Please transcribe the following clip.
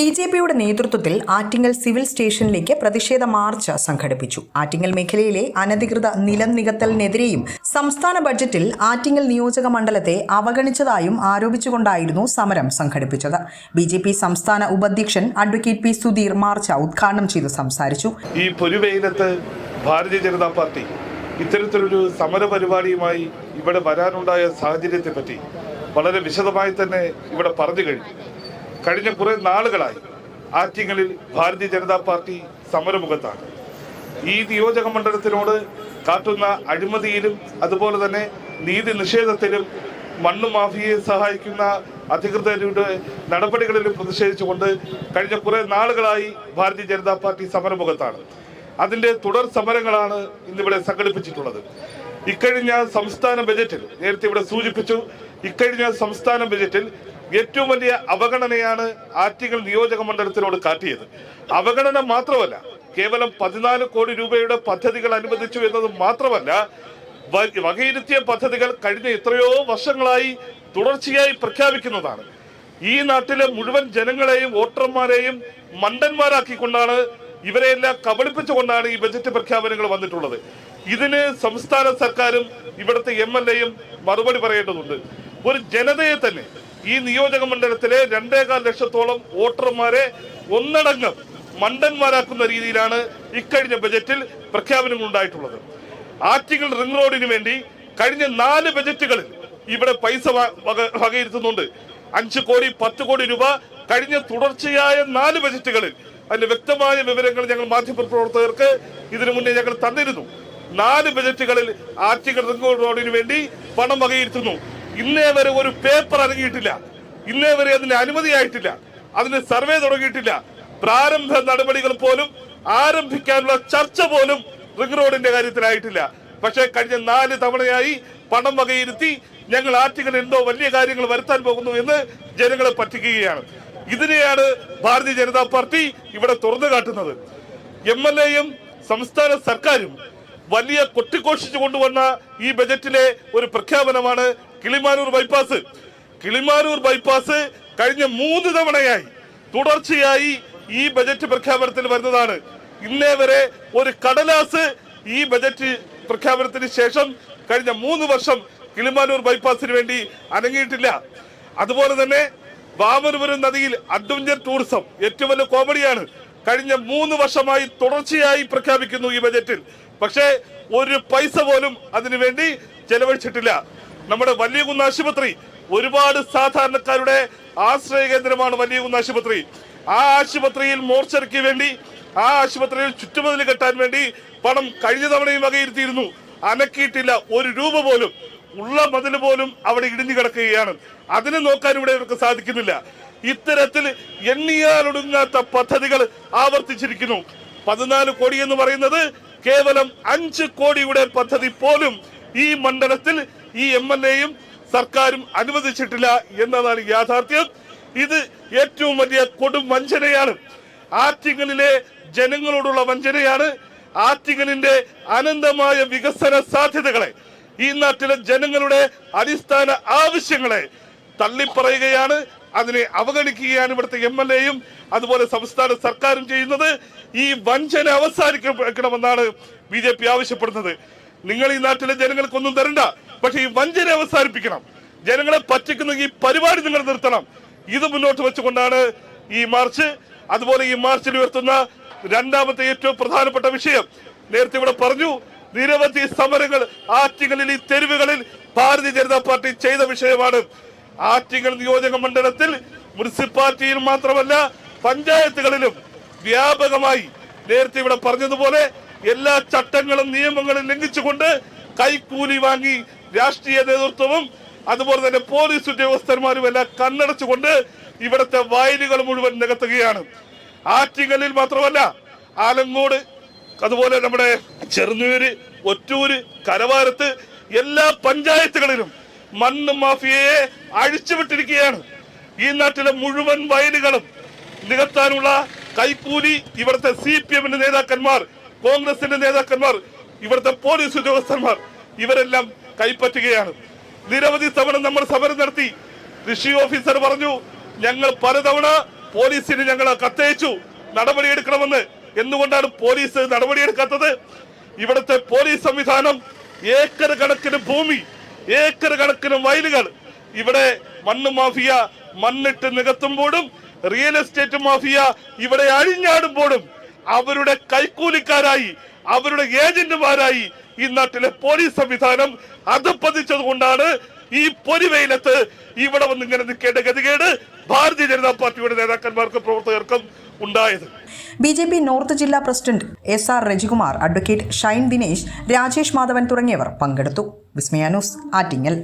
ബി.ജെ.പിയുടെ നേതൃത്വത്തിൽ ആറ്റിങ്ങൽ സിവിൽ സ്റ്റേഷനിലേക്ക് പ്രതിഷേധ മാർച്ച് സംഘടിപ്പിച്ചു. ആറ്റിങ്ങൽ മേഖലയിലെ അനധികൃത നിലം നികത്തലിനെതിരെയും സംസ്ഥാന ബഡ്ജറ്റിൽ ആറ്റിങ്ങൽ നിയോജക മണ്ഡലത്തെ അവഗണിച്ചതായും ആരോപിച്ചുകൊണ്ടായിരുന്നു സമരം സംഘടിപ്പിച്ചത്. ബി.ജെ.പി സംസ്ഥാന ഉപാധ്യക്ഷൻ അഡ്വക്കേറ്റ് പി. സുധീർ മാർച്ച് ഉദ്ഘാടനം ചെയ്ത് സംസാരിച്ചു. ഈ പൊരുവെയിലത്ത് ഭാരതീയ ജനതാ പാർട്ടി ഇത്തരത്തിലൊരു സമര പരിപാടിയുമായി ഇവിടെ വരാനുണ്ടായ സാഹചര്യത്തെപ്പറ്റി വളരെ വിശദമായി തന്നെ ഇവിടെ പറഞ്ഞു കഴിഞ്ഞു. കഴിഞ്ഞ കുറേ നാളുകളായി ആറ്റിങ്ങലിൽ ഭാരതീയ ജനതാ പാർട്ടി സമരമുഖത്താണ്. ഈ നിയോജക മണ്ഡലത്തിനോട് കാട്ടുന്ന അഴിമതിയിലും അതുപോലെ തന്നെ നീതി നിഷേധത്തിലും മണ്ണ് മാഫിയയെ സഹായിക്കുന്ന അധികൃതരുടെ നടപടികളിലും പ്രതിഷേധിച്ചുകൊണ്ട് കഴിഞ്ഞ കുറേ നാളുകളായി ഭാരതീയ ജനതാ പാർട്ടി സമരമുഖത്താണ്. അതിൻ്റെ തുടർ സമരങ്ങളാണ് ഇന്നിവിടെ സംഘടിപ്പിച്ചിട്ടുള്ളത്. ഇക്കഴിഞ്ഞ സംസ്ഥാന ബജറ്റിൽ നേരത്തെ ഇവിടെ സൂചിപ്പിച്ചു, ഇക്കഴിഞ്ഞ സംസ്ഥാന ബജറ്റിൽ ഏറ്റവും വലിയ അവഗണനയാണ് ആറ്റിങ്ങൽ നിയോജക മണ്ഡലത്തിനോട് കാട്ടിയത്. അവഗണന മാത്രമല്ല, കേവലം 14 കോടി രൂപയുടെ പദ്ധതികൾ അനുവദിച്ചു എന്നത് മാത്രമല്ല, വകയിരുത്തിയ പദ്ധതികൾ കഴിഞ്ഞ എത്രയോ വർഷങ്ങളായി തുടർച്ചയായി പ്രഖ്യാപിക്കുന്നതാണ്. ഈ നാട്ടിലെ മുഴുവൻ ജനങ്ങളെയും വോട്ടർമാരെയും മണ്ടന്മാരാക്കിക്കൊണ്ടാണ്, ഇവരെയെല്ലാം കബളിപ്പിച്ചുകൊണ്ടാണ് ഈ ബജറ്റ് പ്രഖ്യാപനങ്ങൾ വന്നിട്ടുള്ളത്. ഇതിന് സംസ്ഥാന സർക്കാരും ഇവിടുത്തെ MLAയും മറുപടി പറയേണ്ടതുണ്ട്. ഒരു ജനതയെ തന്നെ, ഈ നിയോജക മണ്ഡലത്തിലെ 2.25 ലക്ഷത്തോളം വോട്ടർമാരെ ഒന്നടങ്കം മണ്ടന്മാരാക്കുന്ന രീതിയിലാണ് ഇക്കഴിഞ്ഞ ബജറ്റിൽ പ്രഖ്യാപനങ്ങൾ ഉണ്ടായിട്ടുള്ളത്. ആറ്റിങ്ങൽ റിംഗ് റോഡിന് വേണ്ടി കഴിഞ്ഞ 4 ബജറ്റുകളിൽ ഇവിടെ പൈസ വകയിരുത്തുന്നുണ്ട്. 5 കോടി 10 കോടി രൂപ കഴിഞ്ഞ തുടർച്ചയായ 4 ബജറ്റുകളിൽ. അതിന്റെ വ്യക്തമായ വിവരങ്ങൾ ഞങ്ങൾ മാധ്യമപ്രവർത്തകർക്ക് ഇതിനു മുന്നേ ഞങ്ങൾ തന്നിരുന്നു. 4 ബജറ്റുകളിൽ ആറ്റിങ്ങൽ റിംഗ് റോഡിന് വേണ്ടി പണം വകയിരുത്തുന്നു. ഇന്നേ വരെ ഒരു പേപ്പർ ഇറങ്ങിയിട്ടില്ല. ഇന്നേ വരെ അതിന് അനുമതിയായിട്ടില്ല. അതിന് സർവേ തുടങ്ങിയിട്ടില്ല. പ്രാരംഭ നടപടികൾ പോലും ആരംഭിക്കാനുള്ള ചർച്ച പോലും റിംഗ് റോഡിന്റെ കാര്യത്തിലായിട്ടില്ല. പക്ഷേ കഴിഞ്ഞ 4 തവണയായി പണം വകയിരുത്തി ഞങ്ങൾ ആറ്റിങ്ങൽ എന്തോ വലിയ കാര്യങ്ങൾ വരുത്താൻ പോകുന്നു എന്ന് ജനങ്ങളെ പറ്റിക്കുകയാണ്. ഇതിനെയാണ് ഭാരതീയ ജനതാ പാർട്ടി ഇവിടെ തുറന്നു കാട്ടുന്നത്. MLAയും സംസ്ഥാന സർക്കാരും വലിയ കൊട്ടിഘോഷിച്ചു കൊണ്ടുവന്ന ഈ ബജറ്റിലെ ഒരു പ്രഖ്യാപനമാണ് കിളിമാനൂർ ബൈപ്പാസ്. കിളിമാനൂർ ബൈപ്പാസ് കഴിഞ്ഞ 3 തവണയായി തുടർച്ചയായി ഈ ബജറ്റ് പ്രഖ്യാപനത്തിൽ വരുന്നതാണ്. ഇന്നേ വരെ ഒരു കടലാസ് ഈ ബജറ്റ് പ്രഖ്യാപനത്തിന് ശേഷം കഴിഞ്ഞ 3 വർഷം കിളിമാനൂർ ബൈപ്പാസിന് വേണ്ടി അനങ്ങിയിട്ടില്ല. അതുപോലെ തന്നെ വാമനപുരം നദിയിൽ അഡ്വഞ്ചർ ടൂറിസം ഏറ്റവും വലിയ കോമഡിയാണ്. കഴിഞ്ഞ 3 വർഷമായി തുടർച്ചയായി പ്രഖ്യാപിക്കുന്നു ഈ ബജറ്റിൽ. പക്ഷേ ഒരു പൈസ പോലും അതിനുവേണ്ടി ചെലവഴിച്ചിട്ടില്ല. നമ്മുടെ വലിയകുന്ന് ആശുപത്രി ഒരുപാട് സാധാരണക്കാരുടെ ആശ്രയ കേന്ദ്രമാണ്. വലിയകുന്ന് ആശുപത്രി, ആ ആശുപത്രിയിൽ മോർച്ചറിക്ക് വേണ്ടി, ആ ആശുപത്രിയിൽ ചുറ്റുമതിൽ കെട്ടാൻ വേണ്ടി പണം കഴിഞ്ഞ തവണയും വകയിരുത്തിയിരുന്നു. അനക്കിയിട്ടില്ല. 1 രൂപ പോലും. ഉള്ള മതിൽ പോലും അവിടെ ഇടിഞ്ഞു കിടക്കുകയാണ്. അതിന് നോക്കാൻ ഇവിടെ ഇവർക്ക് സാധിക്കുന്നില്ല. ഇത്തരത്തിൽ എണ്ണിയാലൊടുങ്ങാത്ത പദ്ധതികൾ ആവർത്തിച്ചിരിക്കുന്നു. 14 കോടി എന്ന് പറയുന്നത് കേവലം 5 കോടിയുടെ പദ്ധതി പോലും ഈ മണ്ഡലത്തിൽ ഈ MLAയും സർക്കാരും അനുവദിച്ചിട്ടില്ല എന്നതാണ് യാഥാർത്ഥ്യം. ഇത് ഏറ്റവും വലിയ കൊടും വഞ്ചനയാണ്. ആറ്റിങ്ങലിലെ ജനങ്ങളോടുള്ള വഞ്ചനയാണ്. ആറ്റിങ്ങലിന്റെ അനന്തമായ വികസന സാധ്യതകളെ, ഈ നാട്ടിലെ ജനങ്ങളുടെ അടിസ്ഥാന ആവശ്യങ്ങളെ തള്ളിപ്പറയുകയാണ്. അതിനെ അവഗണിക്കുകയാണ് ഇവിടുത്തെ MLAയും അതുപോലെ സംസ്ഥാന സർക്കാരും ചെയ്യുന്നത്. ഈ വഞ്ചന അവസാനിക്കണമെന്നാണ് BJP ആവശ്യപ്പെടുന്നത്. നിങ്ങൾ ഈ നാട്ടിലെ ജനങ്ങൾക്കൊന്നും തരണ്ട, പക്ഷെ ഈ വഞ്ചന അവസാനിപ്പിക്കണം. ജനങ്ങളെ പറ്റിക്കുന്ന ഈ പരിപാടി നിങ്ങൾ നിർത്തണം. ഇത് മുന്നോട്ട് വെച്ചുകൊണ്ടാണ് ഈ മാർച്ച്. അതുപോലെ ഈ മാർച്ചിൽ ഉയർത്തുന്ന രണ്ടാമത്തെ ഏറ്റവും പ്രധാനപ്പെട്ട വിഷയം, നേരത്തെ ഇവിടെ പറഞ്ഞു, നിരവധി സമരങ്ങൾ ആറ്റിങ്ങലിൽ ഈ തെരുവുകളിൽ ഭാരതീയ ജനതാ പാർട്ടി ചെയ്ത വിഷയമാണ്. ആറ്റിങ്ങൽ നിയോജക മണ്ഡലത്തിൽ മുനിസിപ്പാലിറ്റിയിൽ മാത്രമല്ല പഞ്ചായത്തുകളിലും വ്യാപകമായി നേരത്തെ ഇവിടെ പറഞ്ഞതുപോലെ എല്ലാ ചട്ടങ്ങളും നിയമങ്ങളും ലംഘിച്ചുകൊണ്ട് കൈക്കൂലി വാങ്ങി രാഷ്ട്രീയ നേതൃത്വവും അതുപോലെ തന്നെ പോലീസ് ഉദ്യോഗസ്ഥന്മാരും എല്ലാം കണ്ണടച്ചുകൊണ്ട് ഇവിടുത്തെ വയലുകൾ മുഴുവൻ നികത്തുകയാണ്. ആറ്റിങ്ങലിൽ മാത്രമല്ല, ആലങ്ങോട്, അതുപോലെ നമ്മുടെ ചെറുന്നൂര്, ഒറ്റൂര്, കരവാരത്ത് എല്ലാ പഞ്ചായത്തുകളിലും മണ്ണ് മാഫിയയെ അഴിച്ചുവിട്ടിരിക്കുകയാണ്. ഈ നാട്ടിലെ മുഴുവൻ വയലുകളും നികത്താനുള്ള കൈക്കൂലി ഇവിടുത്തെ CPM-ന്റെ നേതാക്കന്മാർ, കോൺഗ്രസിന്റെ നേതാക്കന്മാർ, ഇവിടുത്തെ പോലീസ് ഉദ്യോഗസ്ഥന്മാർ ഇവരെല്ലാം കൈപ്പറ്റുകയാണ്. നിരവധി തവണ നമ്മൾ സമരം നടത്തി. കൃഷി ഓഫീസർ പറഞ്ഞു, ഞങ്ങൾ പലതവണ പോലീസിന് ഞങ്ങൾ കത്തയച്ചു നടപടിയെടുക്കണമെന്ന്. എന്തുകൊണ്ടാണ് പോലീസ് നടപടിയെടുക്കാത്തത്? ഇവിടുത്തെ പോലീസ് സംവിധാനം ഏക്കർ കണക്കിന് ഭൂമി, ഏക്കർ കണക്കിന് വയലുകൾ, ഇവിടെ മണ്ണ് മാഫിയ മണ്ണിട്ട് നികത്തുമ്പോഴും റിയൽ എസ്റ്റേറ്റ് മാഫിയ ഇവിടെ അഴിഞ്ഞാടുമ്പോഴും അവരുടെ കൈക്കൂലിക്കാരായി, അവരുടെ ഏജന്റുമാരായി ഈ നാട്ടിലെ പോലീസ് സംവിധാനം അധപ്പതിച്ചത് കൊണ്ടാണ് ഈ പൊരിവെയിലത്ത് ഇവിടെ വന്ന് ഇങ്ങനെ നിൽക്കേണ്ട ഗതികേട് ഭാരതീയ ജനതാ പാർട്ടിയുടെ നേതാക്കന്മാർക്കും പ്രവർത്തകർക്കും ഉണ്ടായത്. BJP നോർത്ത് ജില്ലാ president SR Rajikumar, advocate Shine Dinesh, Rajesh Madhavan തുടങ്ങിയവർ പങ്കെടുത്തു. വിസ്മയ ന്യൂസ്, ആറ്റിങ്ങൽ.